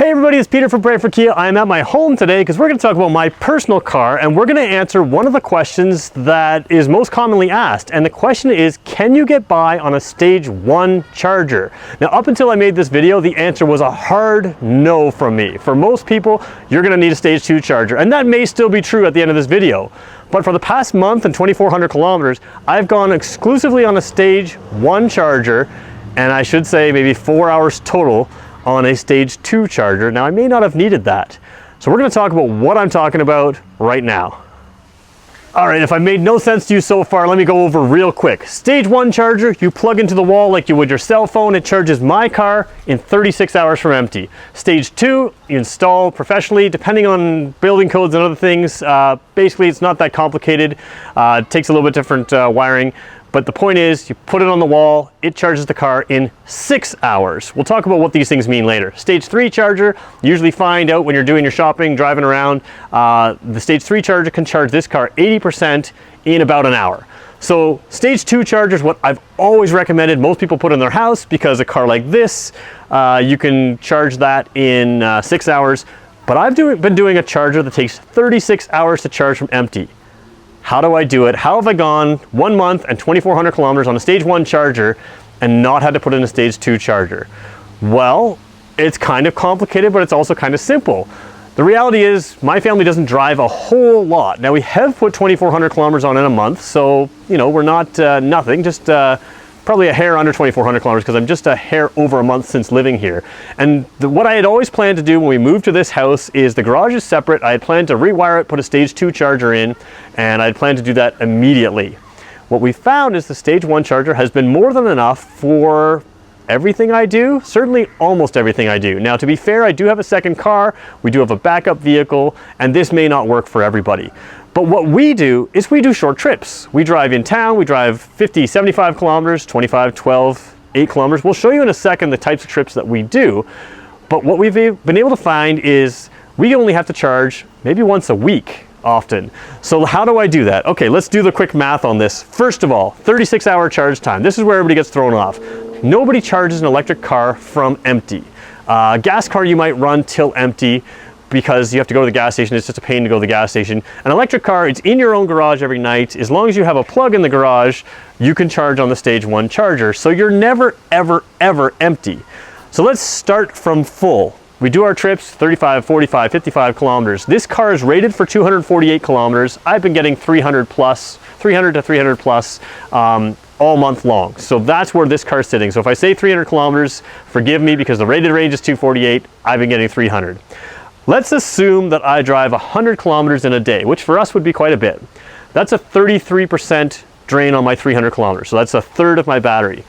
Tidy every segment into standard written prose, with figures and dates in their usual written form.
Hey everybody, it's Peter from Brave for Kia. I'm at my home today because we're going to talk about my personal car, and we're going to answer one of the questions that is most commonly asked. And the question is, can you get by on a stage 1 charger? Now, up until I made this video, the answer was a hard no from me. For most people, you're going to need a stage 2 charger, and that may still be true at the end of this video. But for the past month and 2,400 kilometers, I've gone exclusively on a stage 1 charger, and I should say maybe 4 hours total on a stage 2 charger. Now, I may not have needed that. So we're going to talk about what I'm talking about right now. All right, if I made no sense to you so far, let me go over real quick. Stage 1 charger, you plug into the wall like you would your cell phone. It charges my car in 36 hours from empty. Stage 2, you install professionally, depending on building codes and other things. Basically, it's not that complicated. It takes a little bit different wiring. But the point is, you put it on the wall, it charges the car in 6 hours. We'll talk about what these things mean later. Stage 3 charger, you usually find out when you're doing your shopping, driving around, the stage 3 charger can charge this car 80% in about an hour. So stage 2 charger is what I've always recommended most people put in their house, because a car like this, you can charge that in 6 hours. But I've been doing a charger that takes 36 hours to charge from empty. How do I do it? How have I gone 1 month and 2,400 kilometers on a stage 1 charger and not had to put in a stage 2 charger? Well, it's kind of complicated, but it's also kind of simple. The reality is my family doesn't drive a whole lot. Now, we have put 2,400 kilometers on in a month, so you know, we're not nothing, just probably a hair under 2,400 kilometers, because I'm just a hair over a month since living here. And what I had always planned to do when we moved to this house is the garage is separate. I had planned to rewire it, put a stage 2 charger in, and I had planned to do that immediately. What we found is the stage 1 charger has been more than enough for everything I do, certainly almost everything I do. Now, to be fair, I do have a second car, we do have a backup vehicle, and this may not work for everybody. But what we do is we do short trips. We drive in town, we drive 50, 75 kilometers, 25, 12, 8 kilometers. We'll show you in a second the types of trips that we do. But what we've been able to find is we only have to charge maybe once a week often. So how do I do that? Okay, let's do the quick math on this. First of all, 36-hour charge time. This is where everybody gets thrown off. Nobody charges an electric car from empty. Gas car you might run till empty, because you have to go to the gas station. It's just a pain to go to the gas station. An electric car, it's in your own garage every night. As long as you have a plug in the garage, you can charge on the stage 1 charger. So you're never, ever, ever empty. So let's start from full. We do our trips, 35, 45, 55 kilometers. This car is rated for 248 kilometers. I've been getting 300 to 300 plus all month long. So that's where this car is sitting. So if I say 300 kilometers, forgive me, because the rated range is 248. I've been getting 300. Let's assume that I drive 100 kilometers in a day, which for us would be quite a bit. That's a 33% drain on my 300 kilometers. So that's a third of my battery.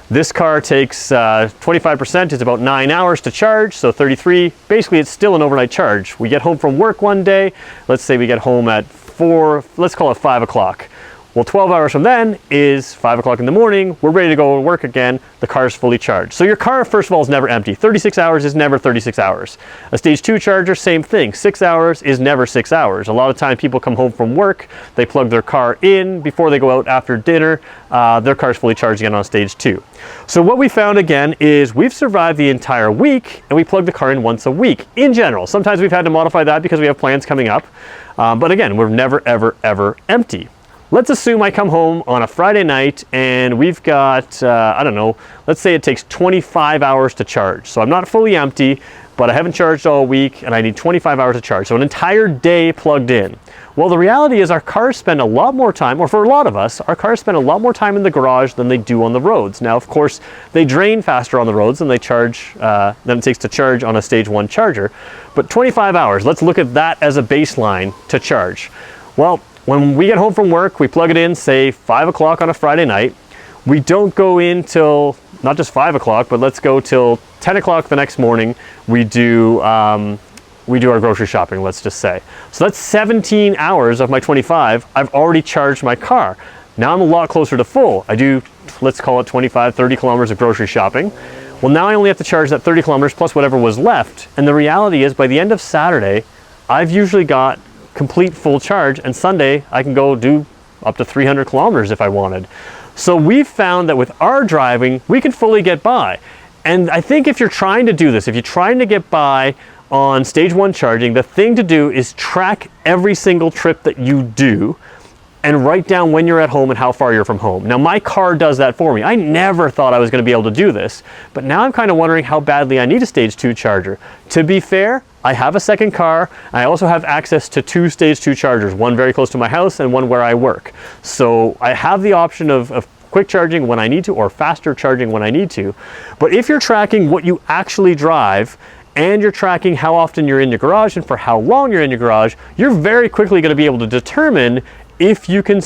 This car takes 25%, it's about 9 hours to charge, so 33, basically it's still an overnight charge. We get home from work one day, let's say we get home at 4, let's call it 5 o'clock. Well, 12 hours from then is 5 o'clock in the morning, we're ready to go to work again, the car is fully charged. So your car, first of all, is never empty. 36 hours is never 36 hours. A stage 2 charger, same thing. 6 hours is never 6 hours. A lot of time people come home from work, they plug their car in before they go out after dinner, their car is fully charged again on stage 2. So what we found again is we've survived the entire week, and we plug the car in once a week in general. Sometimes we've had to modify that because we have plans coming up, but again, we're never, ever, ever empty. Let's assume I come home on a Friday night and we've got, I don't know, let's say it takes 25 hours to charge. So I'm not fully empty, but I haven't charged all week and I need 25 hours to charge. So an entire day plugged in. Well, the reality is our cars spend a lot more time, or for a lot of us, our cars spend a lot more time in the garage than they do on the roads. Now, of course, they drain faster on the roads than they charge, than it takes to charge on a stage 1 charger. But 25 hours, let's look at that as a baseline to charge. Well, when we get home from work, we plug it in, say 5 o'clock on a Friday night. We don't go in till, not just 5 o'clock, but let's go till 10 o'clock the next morning. We do our grocery shopping, let's just say. So that's 17 hours of my 25. I've already charged my car. Now I'm a lot closer to full. I do, let's call it 25, 30 kilometers of grocery shopping. Well, now I only have to charge that 30 kilometers plus whatever was left. And the reality is by the end of Saturday, I've usually got complete full charge, and Sunday I can go do up to 300 kilometers if I wanted. So we've found that with our driving, we can fully get by. And I think if you're trying to do this, if you're trying to get by on stage 1 charging, the thing to do is track every single trip that you do and write down when you're at home and how far you're from home. Now my car does that for me. I never thought I was going to be able to do this, but now I'm kind of wondering how badly I need a stage 2 charger. To be fair, I have a second car. I also have access to 2 stage 2 chargers, one very close to my house and one where I work. So I have the option of quick charging when I need to or faster charging when I need to. But if you're tracking what you actually drive and you're tracking how often you're in your garage and for how long you're in your garage, you're very quickly going to be able to determine if you can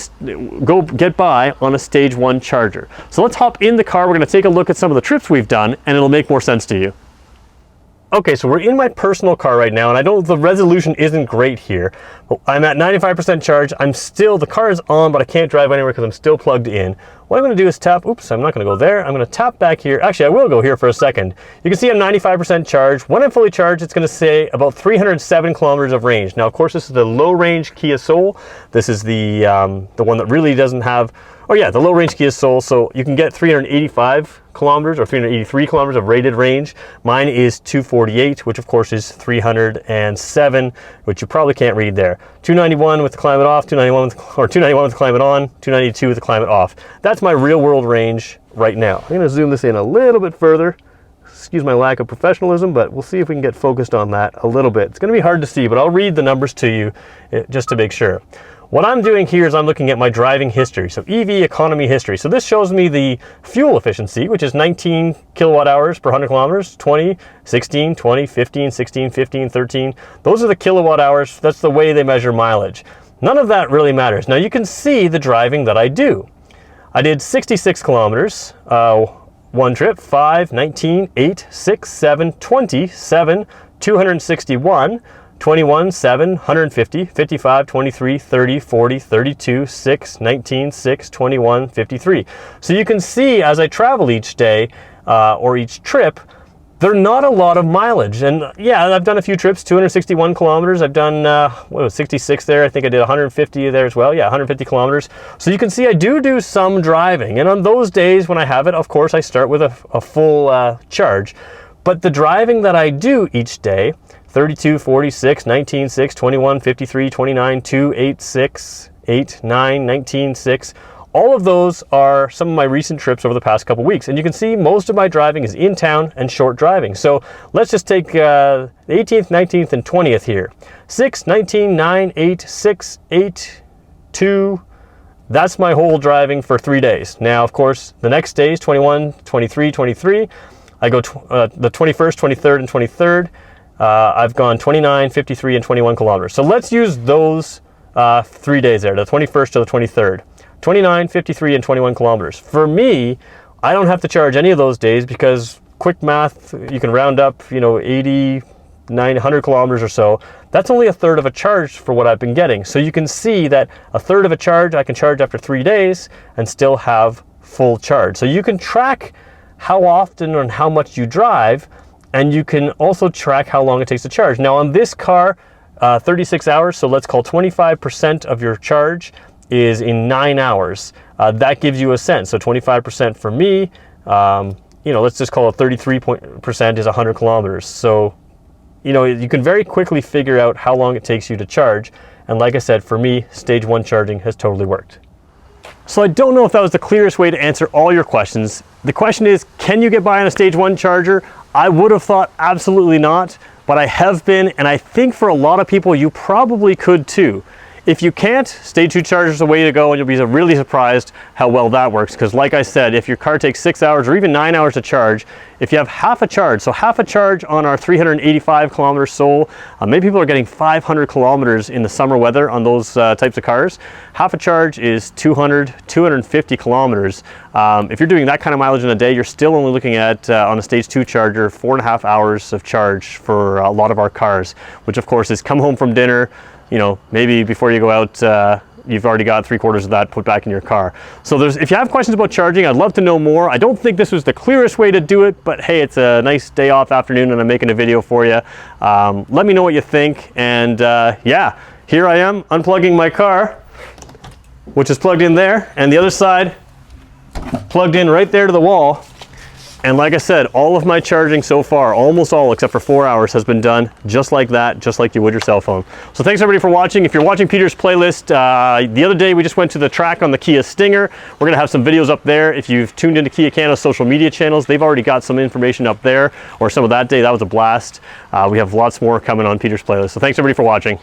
go get by on a stage 1 charger. So let's hop in the car. We're going to take a look at some of the trips we've done and it'll make more sense to you. Okay, so we're in my personal car right now, and I know the resolution isn't great here, but I'm at 95% charge. The car is on, but I can't drive anywhere because I'm still plugged in. What I'm going to do is tap, oops, I'm not going to go there. I'm going to tap back here. Actually, I will go here for a second. You can see I'm 95% charged. When I'm fully charged, it's going to say about 307 kilometers of range. Now, of course, this is the low-range Kia Soul. This is the one that really doesn't have, oh yeah, the low-range Kia Soul. So you can get 385 kilometers or 383 kilometers of rated range. Mine is 248, which of course is 307, which you probably can't read there. 291 with the climate off, 291 with the climate on, 292 with the climate off. That's my real world range right now. I'm going to zoom this in a little bit further. Excuse my lack of professionalism, but we'll see if we can get focused on that a little bit. It's going to be hard to see, but I'll read the numbers to you just to make sure. What I'm doing here is I'm looking at my driving history, so EV economy history. So this shows me the fuel efficiency, which is 19 kilowatt hours per 100 kilometers, 20, 16, 20, 15, 16, 15, 13. Those are the kilowatt hours. That's the way they measure mileage. None of that really matters. Now you can see the driving that I do. I did 66 kilometers, one trip, 5, 19, 8, 6, 7, 20, 7, 261, 21, 7, 150, 55, 23, 30, 40, 32, 6, 19, 6, 21, 53. So you can see as I travel each day or each trip, they're not a lot of mileage. And yeah, I've done a few trips, 261 kilometers. I've done, 66 there. I think I did 150 there as well. Yeah, 150 kilometers. So you can see I do some driving. And on those days when I have it, of course, I start with a full charge. But the driving that I do each day, 32, 46, 19, 6, 21, 53, 29, 2, 8, 6, 8, 9, 19, 6. All of those are some of my recent trips over the past couple weeks. And you can see most of my driving is in town and short driving. So let's just take the 18th, 19th, and 20th here. 6, 19, 9, 8, 6, 8, 2. That's my whole driving for 3 days. Now, of course, the next days, 21, 23, 23. I go the 21st, 23rd, and 23rd. I've gone 29, 53, and 21 kilometers. So let's use those 3 days there, the 21st to the 23rd. 29, 53, and 21 kilometers. For me, I don't have to charge any of those days because quick math, you can round up, 80, 900 kilometers or so. That's only a third of a charge for what I've been getting. So you can see that a third of a charge I can charge after 3 days and still have full charge. So you can track how often and how much you drive, and you can also track how long it takes to charge. Now on this car, 36 hours, so let's call 25% of your charge is in 9 hours. That gives you a sense. So 25% for me, let's just call it 33% is 100 kilometers. So, you can very quickly figure out how long it takes you to charge. And like I said, for me, stage 1 charging has totally worked. So I don't know if that was the clearest way to answer all your questions. The question is, can you get by on a stage 1 charger? I would have thought absolutely not, but I have been, and I think for a lot of people, you probably could too. If you can't, stage 2 charger is the way to go, and you'll be really surprised how well that works. Because like I said, if your car takes 6 hours or even 9 hours to charge, if you have half a charge, so half a charge on our 385 kilometer Soul, many people are getting 500 kilometers in the summer weather on those types of cars. Half a charge is 200, 250 kilometers. If you're doing that kind of mileage in a day, you're still only looking at, on a stage 2 charger, 4.5 hours of charge for a lot of our cars, which of course is come home from dinner, maybe before you go out, you've already got 3/4 of that put back in your car. So if you have questions about charging, I'd love to know more. I don't think this was the clearest way to do it, but hey, it's a nice day off afternoon and I'm making a video for you. Let me know what you think. And yeah, here I am unplugging my car, which is plugged in there, and the other side plugged in right there to the wall. And like I said, all of my charging so far, almost all except for 4 hours, has been done just like that, just like you would your cell phone. So thanks everybody for watching. If you're watching Peter's playlist, the other day we just went to the track on the Kia Stinger. We're gonna have some videos up there. If you've tuned into Kia Canada's social media channels, they've already got some information up there, or some of that day. That was a blast. We have lots more coming on Peter's playlist. So thanks everybody for watching.